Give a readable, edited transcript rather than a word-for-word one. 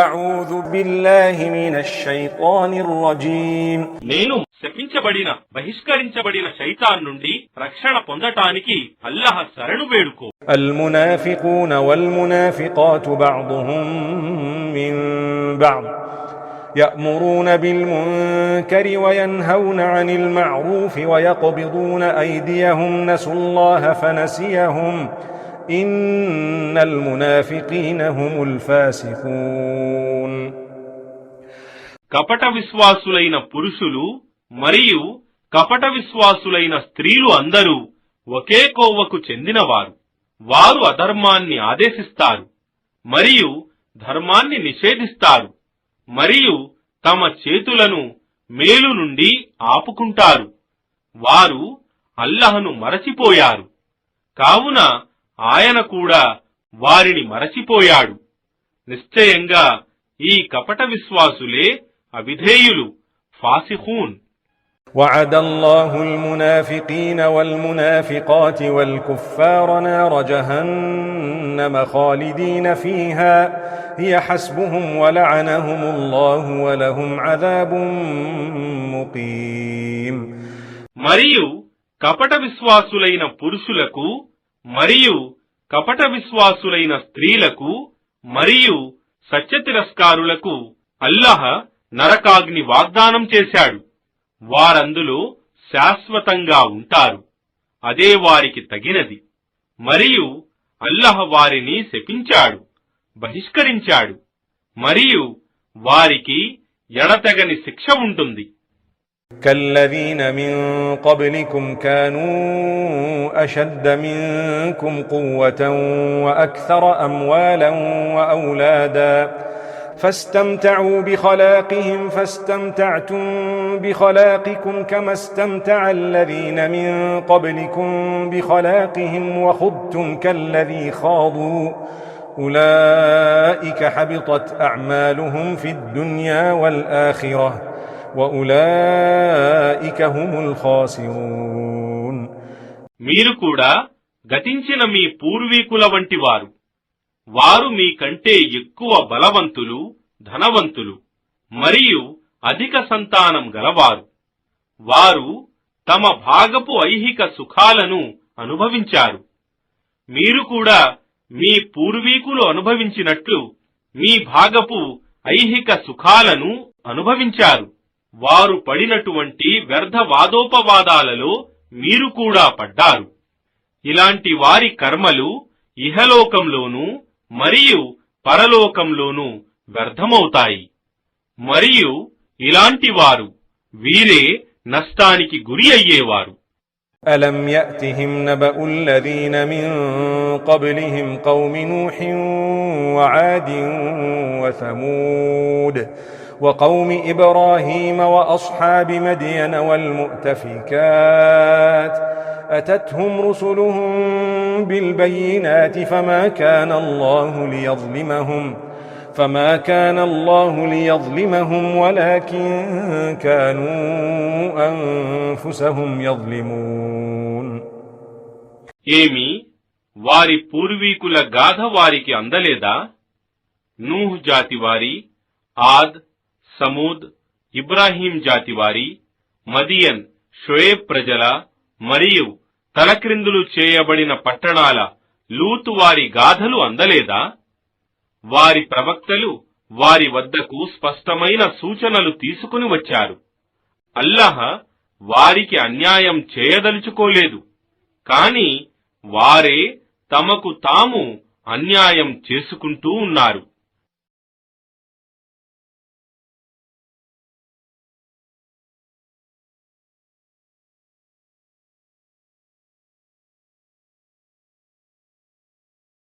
అఊజు బిల్లాహి మినష్ షైతానిర్ రజీమ్. నేను శపించబడిన బహిష్కరించబడిన శైతాన్ నుండి రక్షణ పొందటానికి అల్లాహ్ శరణు వేడుకో. అల్ మునాఫికూన వల్ మునాఫికాతు బఅదుహుం మిన్ బఅద్ يأمرون بالمنكر وينهون عن المعروف ويقبضون أيديهم نسوا الله فنسيهم إن المنافقين هم الفاسقون. కపట విశ్వాసులైన పురుషులు మరియు కపట విశ్వాసులైన స్త్రీలు అందరూ ఒకే కోవకు చెందినవారు. వారు అధర్మాన్ని ఆదేశిస్తారు మరియు ధర్మాన్ని నిషేధిస్తారు మరియు తమ చేతులను మేలు నుండి ఆపుకుంటారు. వారు అల్లాహ్ను మరచిపోయారు, కావున ఆయన కూడా వారిని మరచిపోయాడు. నిశ్చయంగా ఈ కపట విశ్వాసులే అవిధేయులు, ఫాసిఖూన్. وعد الله المنافقين والمنافقات والكفار نار جهنم خالدين فيها هي حسبهم ولعنهم الله ولهم عذاب مقيم. మరియు కపట విశ్వాసులైన పురుషులకు మరియు కపట విశ్వాసులైన స్త్రీలకు మరియు సత్యతిరస్కారులకు అల్లాహ్ నరకాగ్ని వాగ్దానం చేశాడు. వారందులో శాశ్వతంగా ఉంటారు, అదే వారికి తగినది. మరియు అల్లాహ్ వారిని శపించాడు, బహిష్కరించాడు, మరియు వారికి ఎడతెగని శిక్ష ఉంటుంది. كالذين من قبلكم كانوا أشد منكم قوة وأكثر أموالا وأولادا فاستمتعوا بخلاقهم فاستمتعتم بخلاقكم كما استمتع الذين من قبلكم بخلاقهم وخضتم كالذي خاضوا أولئك حبطت أعمالهم في الدنيا والآخرة وأولئك هم الخاسرون. మీరు కూడా గతించిన మీ పూర్వీకుల వంటి వారు. వారు మీకంటే ఎక్కువ బలవంతులు, ధనవంతులు మరియు అధిక సంతానం గలవారు. వారు తమ భాగపు ఐహిక సుఖాలను అనుభవించారు. మీరు కూడా మీ పూర్వీకులు అనుభవించినట్లు మీ భాగపు ఐహిక సుఖాలను అనుభవించారు. వారు పడినటువంటి వ్యర్థ వాదోపవాదాలలో మీరు కూడా పడ్డారు. ఇలాంటి వారి కర్మలు ఇహలోకంలోనూ మరియు పరలోకంలోనూ వ్యర్థమవుతాయి. మరియు ఇలాంటి వారు వీరే నష్టానికి గురి అయ్యేవారు. ألم يأتهم نبأ الذين من قبلهم قوم نوح وعاد وثمود وقوم إبراهيم وأصحاب مدين والمؤتفكات أتتهم رسلهم بالبينات فما كان الله ليظلمهم ولكن كانوا أنفسهم يظلمون. ఏమి వారి పూర్వీకుల గాథ వారికి అందలేదా? నూహ్ జాతివారి, ఆద్, సమూద్, ఇబ్రాహీం జాతివారి, మదియన్, షుయేబ్ ప్రజల మరియు తలక్రిందులు చేయబడిన పట్టణాల లూతు వారి గాథలు అందలేదా? వారి ప్రవక్తలు వారి వద్దకు స్పష్టమైన సూచనలు తీసుకుని వచ్చారు. అల్లాహ్ వారికి అన్యాయం చేయదలుచుకోలేదు, కాని వారే తమకు తాము అన్యాయం చేసుకుంటూ ఉన్నారు.